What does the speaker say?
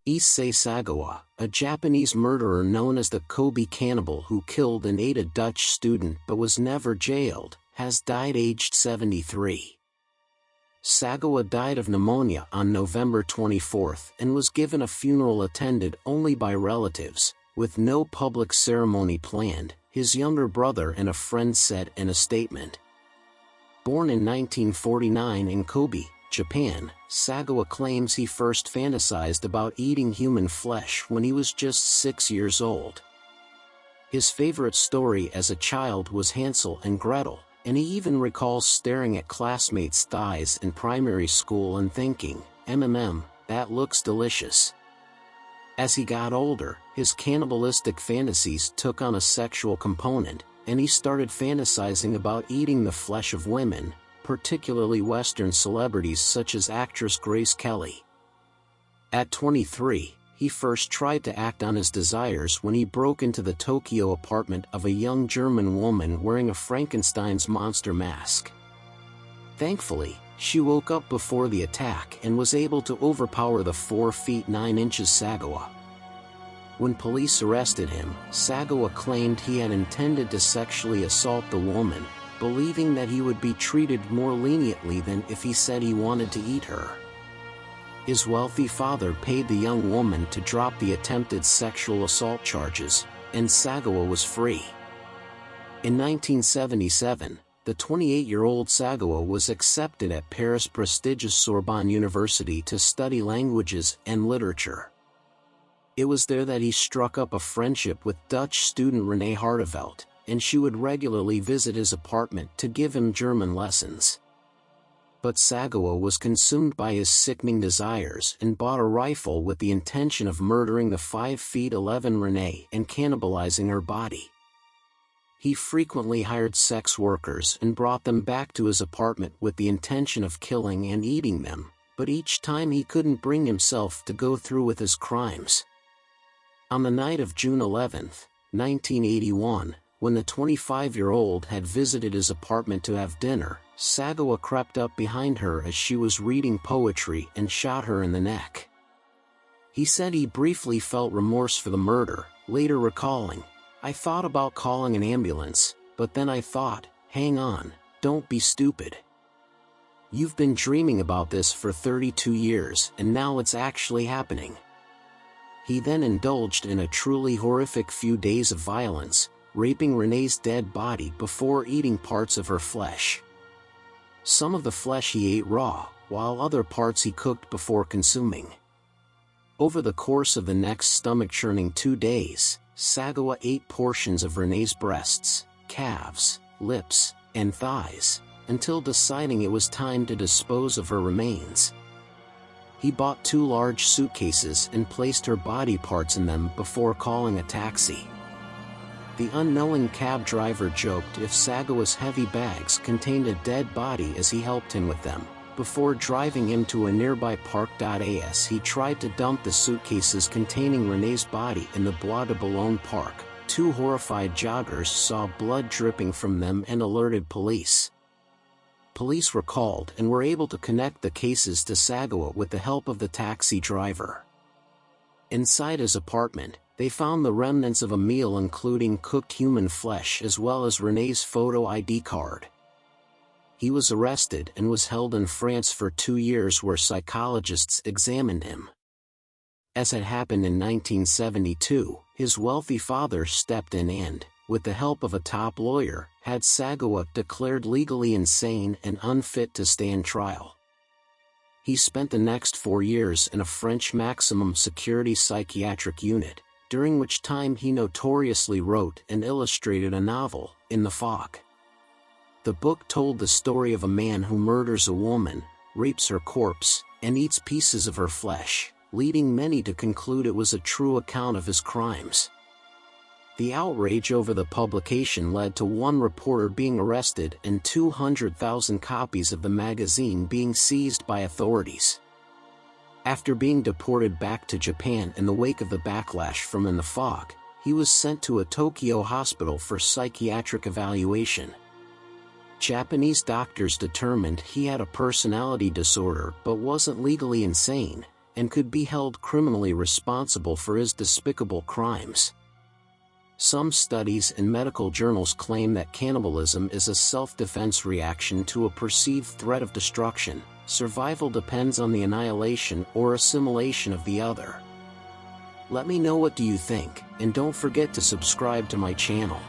Issei Sagawa, a Japanese murderer known as the Kobe Cannibal who killed and ate a Dutch student but was never jailed, has died aged 73. Sagawa died of pneumonia on November 24 and was given a funeral attended only by relatives, with no public ceremony planned, his younger brother and a friend said in a statement. Born in 1949 in Kobe, Japan, Sagawa claims he first fantasized about eating human flesh when he was just 6 years old. His favorite story as a child was Hansel and Gretel, and he even recalls staring at classmates' thighs in primary school and thinking, that looks delicious. As he got older, his cannibalistic fantasies took on a sexual component, and he started fantasizing about eating the flesh of women, particularly Western celebrities such as actress Grace Kelly. At 23, he first tried to act on his desires when he broke into the Tokyo apartment of a young German woman wearing a Frankenstein's monster mask. Thankfully, she woke up before the attack and was able to overpower the 4 feet 9 inches Sagawa. When police arrested him, Sagawa claimed he had intended to sexually assault the woman, believing that he would be treated more leniently than if he said he wanted to eat her. His wealthy father paid the young woman to drop the attempted sexual assault charges, and Sagawa was free. In 1977, the 28-year-old Sagawa was accepted at Paris' prestigious Sorbonne University to study languages and literature. It was there that he struck up a friendship with Dutch student Renee Hartevelt, and she would regularly visit his apartment to give him German lessons. But Sagawa was consumed by his sickening desires and bought a rifle with the intention of murdering the 5 feet 11 Renee and cannibalizing her body. He frequently hired sex workers and brought them back to his apartment with the intention of killing and eating them, but each time he couldn't bring himself to go through with his crimes. On the night of June 11, 1981, when the 25-year-old had visited his apartment to have dinner, Sagawa crept up behind her as she was reading poetry and shot her in the neck. He said he briefly felt remorse for the murder, later recalling, "I thought about calling an ambulance, but then I thought, hang on, don't be stupid. You've been dreaming about this for 32 years and now it's actually happening." He then indulged in a truly horrific few days of violence, raping Renee's dead body before eating parts of her flesh. Some of the flesh he ate raw, while other parts he cooked before consuming. Over the course of the next stomach-churning 2 days, Sagawa ate portions of Renee's breasts, calves, lips, and thighs, until deciding it was time to dispose of her remains. He bought 2 large suitcases and placed her body parts in them before calling a taxi. The unknowing cab driver joked if Sagawa's heavy bags contained a dead body as he helped him with them. Before driving him to a nearby park.as, he tried to dump the suitcases containing Renee's body in the Bois de Boulogne park. 2 horrified joggers saw blood dripping from them and alerted police. Police were called and were able to connect the cases to Sagawa with the help of the taxi driver. Inside his apartment, they found the remnants of a meal including cooked human flesh as well as Renee's photo ID card. He was arrested and was held in France for 2 years where psychologists examined him. As had happened in 1972, his wealthy father stepped in and, with the help of a top lawyer, had Sagawa declared legally insane and unfit to stand trial. He spent the next 4 years in a French maximum security psychiatric unit, during which time he notoriously wrote and illustrated a novel, In the Fog. The book told the story of a man who murders a woman, rapes her corpse, and eats pieces of her flesh, leading many to conclude it was a true account of his crimes. The outrage over the publication led to one reporter being arrested and 200,000 copies of the magazine being seized by authorities. After being deported back to Japan in the wake of the backlash from In the Fog, he was sent to a Tokyo hospital for psychiatric evaluation. Japanese doctors determined he had a personality disorder but wasn't legally insane, and could be held criminally responsible for his despicable crimes. Some studies and medical journals claim that cannibalism is a self-defense reaction to a perceived threat of destruction. Survival depends on the annihilation or assimilation of the other. Let me know what do you think, and don't forget to subscribe to my channel.